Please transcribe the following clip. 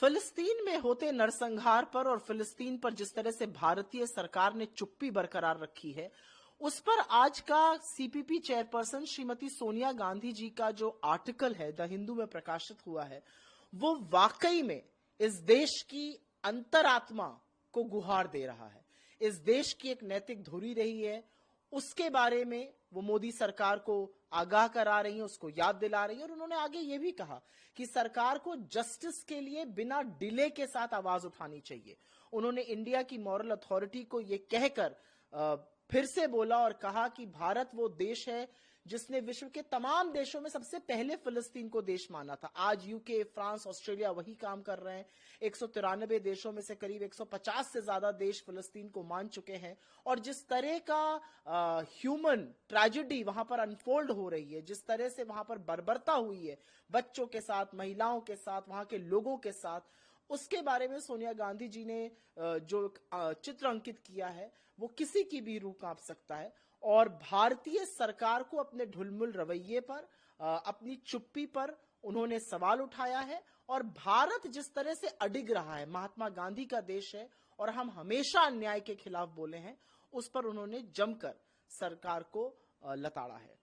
फिलिस्तीन में होते नरसंहार पर और फिलिस्तीन पर जिस तरह से भारतीय सरकार ने चुप्पी बरकरार रखी है, उस पर आज का सीपीपी चेयरपर्सन श्रीमती सोनिया गांधी जी का जो आर्टिकल है द हिंदू में प्रकाशित हुआ है, वो वाकई में इस देश की अंतरात्मा को गुहार दे रहा है। इस देश की एक नैतिक धुरी रही है, उसके बारे में वो मोदी सरकार को आगाह करा रही है, उसको याद दिला रही है। और उन्होंने आगे ये भी कहा कि सरकार को जस्टिस के लिए बिना डिले के साथ आवाज उठानी चाहिए। उन्होंने इंडिया की मॉरल अथॉरिटी को ये कहकर फिर से बोला और कहा कि भारत वो देश है जिसने विश्व के तमाम देशों में सबसे पहले फिलिस्तीन को देश माना था। आज यूके, फ्रांस, ऑस्ट्रेलिया वही काम कर रहे हैं। 193 देशों में से करीब 150 से ज्यादा देश फिलिस्तीन को मान चुके हैं। और जिस तरह का ह्यूमन ट्रेजेडी वहां पर अनफोल्ड हो रही है, जिस तरह से वहां पर बर्बरता हुई है बच्चों के साथ, महिलाओं के साथ, वहां के लोगों के साथ, उसके बारे में सोनिया गांधी जी ने जो चित्र अंकित किया है वो किसी की भी रूह कांप सकता है। और भारतीय सरकार को अपने ढुलमुल रवैये पर, अपनी चुप्पी पर उन्होंने सवाल उठाया है। और भारत जिस तरह से अडिग रहा है, महात्मा गांधी का देश है और हम हमेशा अन्याय के खिलाफ बोले हैं, उस पर उन्होंने जमकर सरकार को लताड़ा है।